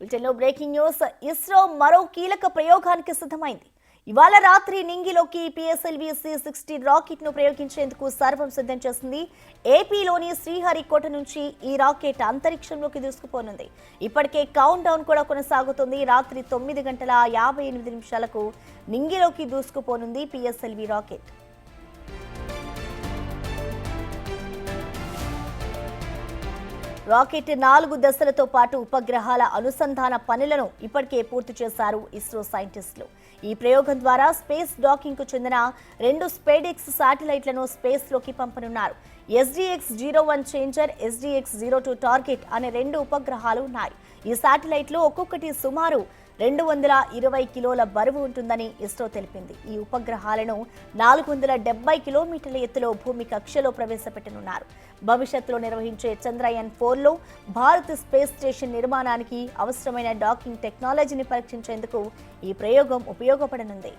బ్రిటన్లో breaking news. ISRO మరో కీలక ప్రయోగానికి సిద్ధమైంది. ఇవాళ రాత్రి నింగిలోకి పిఎస్ఎల్వి C-60 రాకెట్ ను ప్రయోగించేందుకు సర్వం సిద్ధం చేసింది. ఏపీలోని శ్రీహరికోట నుంచి ఈ రాకెట్ అంతరిక్షంలోకి దూసుకుపోనుంది. ఇప్పటికే కౌంట్ డౌన్ కూడా కొనసాగుతుంది. రాత్రి 9:58 నింగిలోకి దూసుకుపోనుంది పిఎస్ఎల్వి రాకెట్. రాకెట్ 4 దశలతో పాటు ఉపగ్రహాల అనుసంధాన పనులను ఇప్పటికే పూర్తి చేశారు ఇస్రో సైంటిస్టులు. ఈ ప్రయోగం ద్వారా స్పేస్ డాకింగ్ కు చెందిన 2 స్పేడెక్స్ శాటిలైట్లను స్పేస్ లోకి పంపనున్నారు. SDX-01 చేంజర్, SDX-02 టార్గెట్ అనే 2 ఉపగ్రహాలు ఉన్నాయి. ఈ శాటిలైట్లు ఒక్కొక్కటి సుమారు 220 కిలోల బరువు ఉంటుందని ఇస్రో తెలిపింది. ఈ ఉపగ్రహాలను 470 కిలోమీటర్ల ఎత్తులో భూమి కక్షలో ప్రవేశపెట్టనున్నారు. భవిష్యత్తులో నిర్వహించే చంద్రయాన్-4లో భారత్ స్పేస్ స్టేషన్ నిర్మాణానికి అవసరమైన డాకింగ్ టెక్నాలజీని పరీక్షించేందుకు ఈ ప్రయోగం ఉపయోగపడనుంది.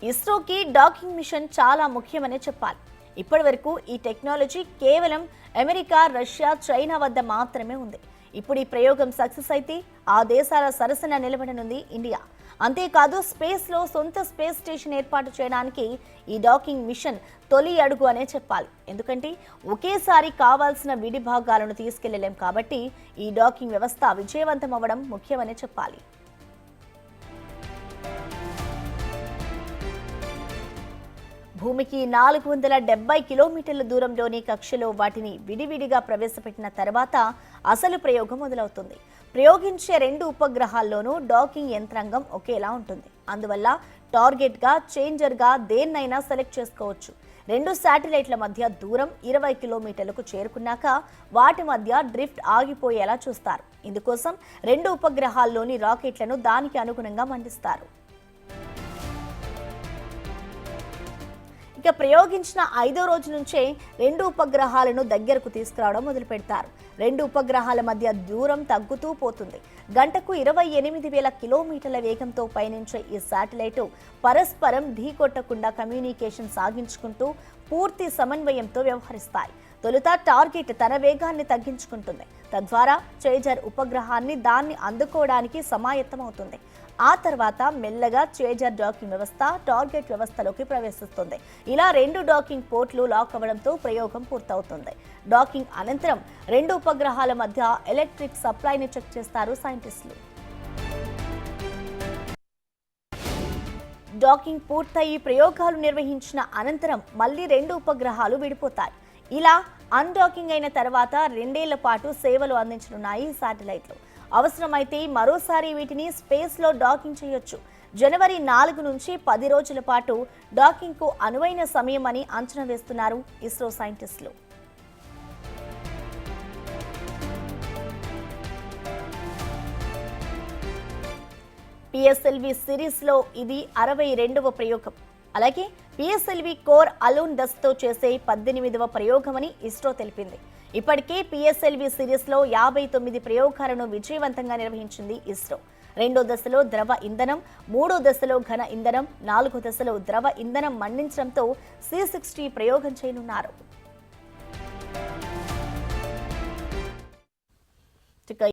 ఇస్రోకి డాకింగ్ మిషన్ చాలా ముఖ్యమనే చెప్పాలి. ఇప్పటి వరకు ఈ టెక్నాలజీ కేవలం అమెరికా, రష్యా, చైనా వద్ద మాత్రమే ఉంది. ఇప్పుడు ఈ ప్రయోగం సక్సెస్ అయితే ఆ దేశాల సరసన నిలబడనుంది ఇండియా. అంతేకాదు స్పేస్ లో సొంత స్పేస్ స్టేషన్ ఏర్పాటు చేయడానికి ఈ డాకింగ్ మిషన్ తొలి అడుగు అనే చెప్పాలి. ఎందుకంటే ఒకేసారి కావాల్సిన విడి భాగాలను తీసుకెళ్లలేం కాబట్టి ఈ డాకింగ్ వ్యవస్థ విజయవంతం అవ్వడం ముఖ్యమనే చెప్పాలి. భూమికి 470 కిలోమీటర్ల దూరంలోని కక్షలో వాటిని విడివిడిగా ప్రవేశపెట్టిన తర్వాత అసలు ప్రయోగం మొదలవుతుంది. ప్రయోగించే 2 ఉపగ్రహాల్లోనూ డాకింగ్ యంత్రాంగం ఒకేలా ఉంటుంది. అందువల్ల టార్గెట్గా, చేంజర్గా దేన్నైనా సెలెక్ట్ చేసుకోవచ్చు. 2 శాటిలైట్ల మధ్య దూరం 20 కిలోమీటర్లకు చేరుకున్నాక వాటి మధ్య డ్రిఫ్ట్ ఆగిపోయేలా చూస్తారు. ఇందుకోసం 2 ఉపగ్రహాల్లోని రాకెట్లను దానికి అనుగుణంగా మండిస్తారు. ఇక ప్రయోగించిన 5వ రోజు నుంచే 2 ఉపగ్రహాలను దగ్గరకు తీసుకురావడం మొదలు పెడతారు. 2 ఉపగ్రహాల మధ్య దూరం తగ్గుతూ పోతుంది. గంటకు 28,000 కిలోమీటర్ల వేగంతో పయనించే ఈ శాటిలైట్ పరస్పరం ఢీకొట్టకుండా కమ్యూనికేషన్ సాగించుకుంటూ పూర్తి సమన్వయంతో వ్యవహరిస్తాయి. తొలుత టార్గెట్ తన వేగాన్ని తగ్గించుకుంటుంది. తద్వారా చేజర్ ఉపగ్రహాన్ని దాన్ని అందుకోవడానికి సమాయత్తమవుతుంది. ఆ తర్వాత మెల్లగా చేజర్ డాకింగ్ వ్యవస్థ టార్గెట్ వ్యవస్థలోకి ప్రవేశిస్తుంది. ఇలా 2 డాకింగ్ పోర్ట్లు లాక్ అవ్వడంతో ప్రయోగం పూర్తవుతుంది. డాకింగ్ అనంతరం 2 ఉపగ్రహాల మధ్య ఎలక్ట్రిక్ సప్లైని చెక్ చేస్తారు సైంటిస్టులు. డాకింగ్ పూర్తయి ప్రయోగాలు నిర్వహించిన అనంతరం మళ్లీ 2 ఉపగ్రహాలు విడిపోతాయి. ఇలా అన్డాకింగ్ అయిన తర్వాత 2 ఏళ్ల పాటు సేవలు అందించనున్నాయి ఈ శాటిలైట్లు. అవసరమైతే మరోసారి వీటిని స్పేస్లో డాకింగ్ చేయొచ్చు. జనవరి 4 నుంచి 10 రోజుల పాటు డాకింగ్కు అనువైన సమయం అని అంచనా వేస్తున్నారు ఇస్రో సైంటిస్టులు. పిఎస్ఎల్వి సిరీస్లో ఇది 62వ ప్రయోగం. అలాగే పిఎస్ఎల్వి కోర్ అలోన్ దశతో చేసే 18వ ప్రయోగమని ఇస్రో తెలిపింది. ఇప్పటికే పిఎస్ఎల్వి సిరీస్లో 59 ప్రయోగాలను విజయవంతంగా నిర్వహించింది ఇస్రో. 2వ దశలో ద్రవ ఇంధనం, 3వ దశలో ఘన ఇంధనం, 4వ దశలో ద్రవ ఇంధనం మండించడంతో C-60 ప్రయోగం చేయనున్నారు.